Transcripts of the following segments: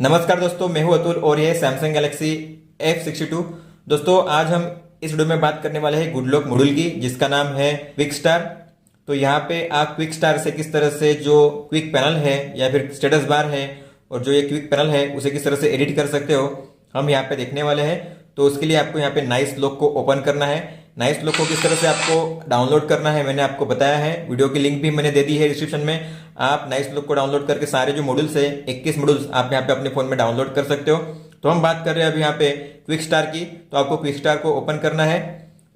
नमस्कार दोस्तों, मैं हूं अतुल और ये सैमसंग गैलेक्सी F62। दोस्तों आज हम इस वीडियो में बात करने वाले हैं गुडलॉक मॉड्यूल की, जिसका नाम है क्विक स्टार। तो यहाँ पे आप क्विक स्टार से किस तरह से जो क्विक पैनल है या फिर स्टेटस बार है और जो ये क्विक पैनल है उसे किस तरह से एडिट कर सकते हो, हम यहाँ पे देखने वाले हैं। तो उसके लिए आपको यहाँ पे नाइस लॉक को ओपन करना है। नाइस लॉक को किस तरह से आपको डाउनलोड करना है मैंने आपको बताया है, वीडियो की लिंक भी मैंने दे दी है डिस्क्रिप्शन में। आप नाइस लॉक को डाउनलोड करके सारे जो मॉड्यूल्स है 21 मॉड्यूल्स आप यहाँ पे अपने फोन में डाउनलोड कर सकते हो। तो हम बात कर रहे हैं अभी यहाँ पे क्विक स्टार की। तो आपको क्विक स्टार को ओपन करना है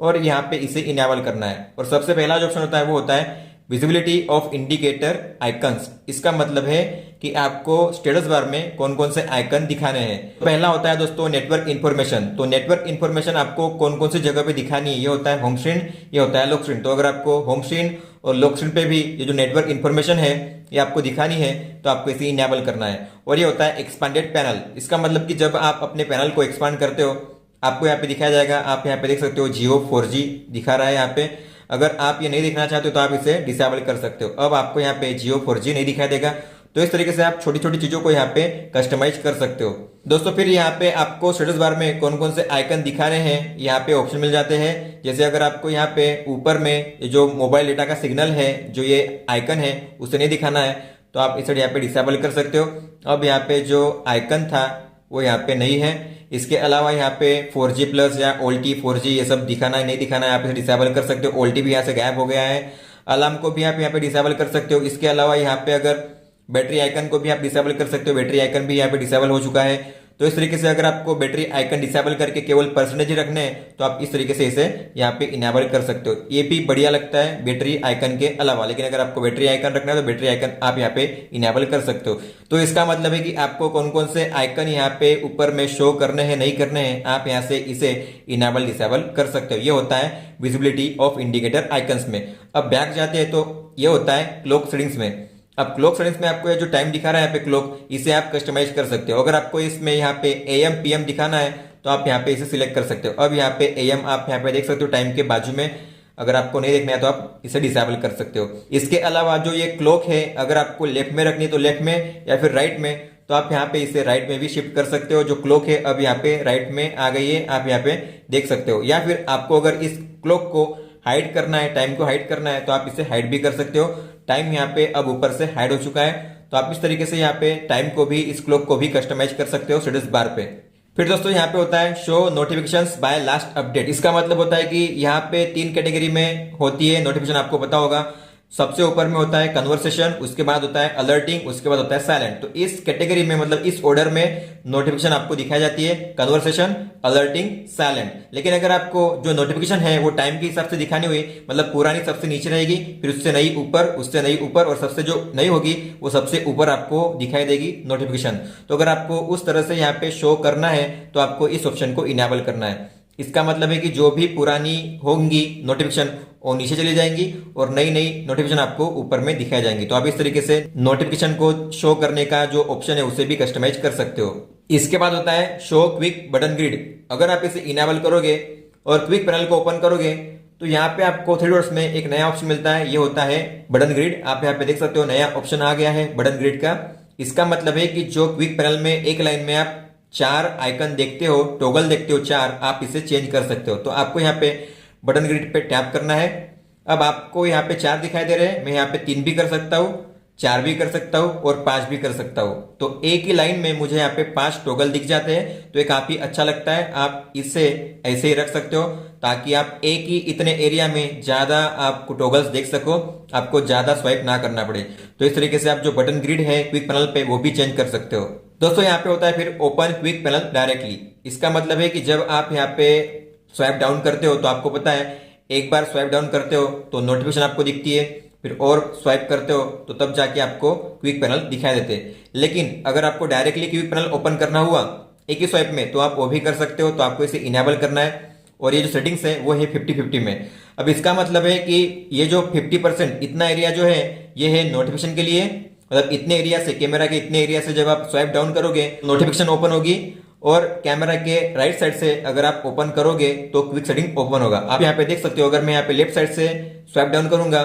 और यहाँ पे इसे इनेबल करना है। और सबसे पहला जो ऑप्शन होता है वो होता है विजिबिलिटी ऑफ इंडिकेटर आइकन्स। इसका मतलब है कि आपको स्टेटस बार में कौन कौन से आइकन दिखाने हैं। तो पहला होता है दोस्तों नेटवर्क इन्फॉर्मेशन। तो नेटवर्क इन्फॉर्मेशन आपको कौन कौन सी जगह पे दिखानी है, ये होता है होम स्क्रीन, ये होता है लॉक स्क्रीन। तो अगर आपको होम स्क्रीन और लॉक स्क्रीन पे भी ये जो नेटवर्क इन्फॉर्मेशन है ये आपको दिखानी है तो आपको इसे इनेबल करना है। और ये होता है एक्सपांडेड पैनल। इसका मतलब कि जब आप अपने पैनल को एक्सपांड करते हो आपको यहाँ पे दिखाया जाएगा। आप यहाँ पे देख सकते हो जियो 4G दिखा रहा है यहाँ पे। अगर आप ये नहीं देखना चाहते हो तो आप इसे डिसेबल कर सकते हो। अब आपको यहाँ पे जियो 4G नहीं दिखाई देगा। तो इस तरीके से आप छोटी छोटी चीजों को यहाँ पे कस्टमाइज कर सकते हो दोस्तों। फिर यहाँ पे आपको स्टेटस बार में कौन कौन से आइकन दिखाने हैं यहाँ पे ऑप्शन मिल जाते हैं। जैसे अगर आपको यहाँ पे ऊपर में जो मोबाइल डेटा का सिग्नल है, जो ये आइकन है उसे नहीं दिखाना है तो आप इसे यहाँ पे डिसेबल कर सकते हो। अब यहाँ पे जो आइकन था वो यहाँ पे नहीं है। इसके अलावा यहाँ पे 4G प्लस या OLT 4G ये सब दिखाना है नहीं दिखाना है आप इसे डिसेबल कर सकते हो। OLT भी यहाँ से गायब हो गया है। अलार्म को भी आप यहाँ पे डिसेबल कर सकते हो। इसके अलावा यहाँ पे अगर बैटरी आइकन को भी आप डिसेबल कर सकते हो। बैटरी आइकन भी यहाँ पे डिसेबल हो चुका है। तो इस तरीके से अगर आपको बैटरी आइकन डिसेबल करके केवल परसेंटेज रखने हैं तो आप इस तरीके से इसे यहाँ पे इनेबल कर सकते हो। ये भी बढ़िया लगता है बैटरी आइकन के अलावा। लेकिन अगर आपको बैटरी आइकन रखना है तो बैटरी आइकन आप यहाँ पे इनेबल कर सकते हो। तो इसका मतलब है कि आपको कौन कौन से आइकन यहाँ पे ऊपर में शो करने हैं नहीं करने हैं आप यहाँ से इसे इनेबल डिसेबल कर सकते हो। ये होता है विजिबिलिटी ऑफ इंडिकेटर आइकन्स में। अब बैक जाते हैं तो ये होता है क्लॉक सेटिंग्स में। अब क्लॉक सेटिंग्स में आपको ये जो टाइम दिखा रहा है यहाँ पे क्लॉक, इसे आप कस्टमाइज कर सकते हो। अगर आपको इसमें यहाँ पे AM PM दिखाना है तो आप यहाँ पे इसे सिलेक्ट कर सकते हो। अब यहाँ पे AM आप यहाँ पे देख सकते हो टाइम के बाजू में। अगर आपको नहीं देखना है तो आप इसे डिसेबल कर सकते हो। इसके अलावा जो ये क्लॉक है अगर आपको लेफ्ट में रखनी है तो लेफ्ट में या फिर राइट में तो आप यहाँ पे इसे राइट में भी शिफ्ट कर सकते हो। जो क्लॉक है अब यहाँ पे राइट में आ गई है, आप यहाँ पे देख सकते हो। या फिर आपको अगर इस क्लॉक को हाइड करना है, टाइम को हाइड करना है तो आप इसे हाइड भी कर सकते हो। टाइम यहाँ पे अब ऊपर से हाइड हो चुका है तो आप इस तरीके से यहाँ पे टाइम को भी, इस क्लॉक को भी कस्टमाइज कर सकते हो स्टेटस बार पे। फिर दोस्तों यहाँ पे होता है show notifications by last update. इसका मतलब होता है कि यहाँ पे 3 कैटेगरी में होती है नोटिफिकेशन, आपको पता होगा। सबसे ऊपर में होता है कन्वर्सेशन, उसके बाद होता है अलर्टिंग, उसके बाद होता है साइलेंट। तो इस कैटेगरी में मतलब इस ऑर्डर में नोटिफिकेशन आपको दिखाई जाती है, कन्वर्सेशन, अलर्टिंग, साइलेंट। लेकिन अगर आपको जो नोटिफिकेशन है वो टाइम के हिसाब से दिखानी हुई, मतलब पुरानी सबसे नीचे रहेगी, फिर उससे नई ऊपर, उससे नई ऊपर और सबसे जो नई होगी वो सबसे ऊपर आपको दिखाई देगी नोटिफिकेशन। तो अगर आपको उस तरह से यहाँ पे शो करना है तो आपको इस ऑप्शन को इनेबल करना है। इसका मतलब है कि जो भी पुरानी होंगी नोटिफिकेशन वो नीचे चली जाएंगी और नई नई नोटिफिकेशन आपको ऊपर में दिखाई जाएंगी। तो आप इस तरीके से नोटिफिकेशन को शो करने का जो ऑप्शन है उसे भी कस्टमाइज कर सकते हो। इसके बाद होता है शो क्विक बटन ग्रिड। अगर आप इसे इनेबल करोगे और क्विक पैनल को ओपन करोगे तो यहाँ पे आपको 3 डॉट्स में एक नया ऑप्शन मिलता है, ये होता है बटन ग्रिड। आप यहाँ पे देख सकते हो नया ऑप्शन आ गया है बटन ग्रिड का। इसका मतलब है कि जो क्विक पैनल में एक लाइन में आप 4 आइकन देखते हो, टॉगल देखते हो 4, आप इसे चेंज कर सकते हो। तो आपको यहाँ पे बटन ग्रिड पे टैप करना है। अब आपको यहाँ पे 4 दिखाई दे रहे हैं, मैं यहाँ पे 3 भी कर सकता हूँ, 4 भी कर सकता हूँ और 5 भी कर सकता हूँ। तो एक ही लाइन में मुझे यहाँ पे 5 टॉगल दिख जाते हैं तो ये काफी अच्छा लगता है। आप इसे ऐसे ही रख सकते हो ताकि आप एक ही इतने एरिया में ज्यादा आप टॉगल्स देख सको, आपको ज्यादा स्वाइप ना करना पड़े। तो इस तरीके से आप जो बटन ग्रिड है क्विक पैनल पे वो भी चेंज कर सकते हो। दोस्तों यहाँ पे होता है फिर ओपन क्विक पैनल डायरेक्टली। इसका मतलब है कि जब आप यहाँ पे स्वाइप डाउन करते हो तो आपको पता है एक बार स्वाइप डाउन करते हो तो नोटिफिकेशन आपको दिखती है, फिर और स्वाइप करते हो तो तब जाके आपको क्विक पैनल दिखाई देते हैं। लेकिन अगर आपको डायरेक्टली क्विक पैनल ओपन करना हुआ एक ही स्वाइप में तो आप वो भी कर सकते हो। तो आपको इसे इनेबल करना है और ये जो सेटिंग्स है वो है 50-50 में। अब इसका मतलब है कि ये जो 50% इतना एरिया जो है ये है नोटिफिकेशन के लिए। मतलब इतने एरिया से, कैमरा के इतने एरिया से जब आप स्वाइप डाउन करोगे नोटिफिकेशन ओपन होगी और कैमरा के राइट साइड से अगर आप ओपन करोगे तो क्विक सेटिंग ओपन होगा। आप यहाँ पे देख सकते हो, अगर मैं यहाँ पे लेफ्ट साइड से स्वाइप डाउन करूंगा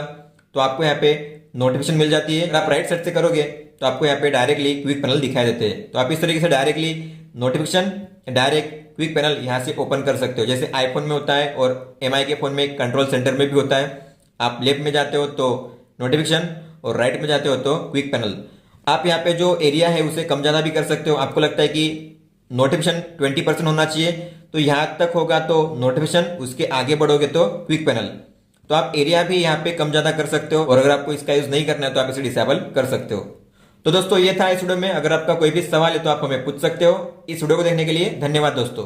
तो आपको यहाँ पे नोटिफिकेशन मिल जाती है। अगर आप राइट साइड से करोगे तो आपको यहाँ पे डायरेक्टली क्विक पैनल दिखाई देते हैं। तो आप इस तरीके से directly notification direct quick panel यहाँ से ओपन कर सकते हो। जैसे आईफोन में होता है और एमआई के फोन में कंट्रोल सेंटर में भी होता है। आप लेफ्ट में जाते हो तो नोटिफिकेशन और राइट में जाते हो तो क्विक पैनल। आप यहाँ पे जो एरिया है उसे कम ज्यादा भी कर सकते हो। आपको लगता है कि नोटिफिकेशन 20% होना चाहिए तो यहां तक होगा तो नोटिफिकेशन, उसके आगे बढ़ोगे तो क्विक पैनल। तो आप एरिया भी यहाँ पे कम ज्यादा कर सकते हो और अगर आपको इसका यूज नहीं करना है तो आप इसे डिसेबल कर सकते हो। तो दोस्तों ये था इस वीडियो में। अगर आपका कोई भी सवाल है तो आप हमें पूछ सकते हो। इस वीडियो को देखने के लिए धन्यवाद दोस्तों।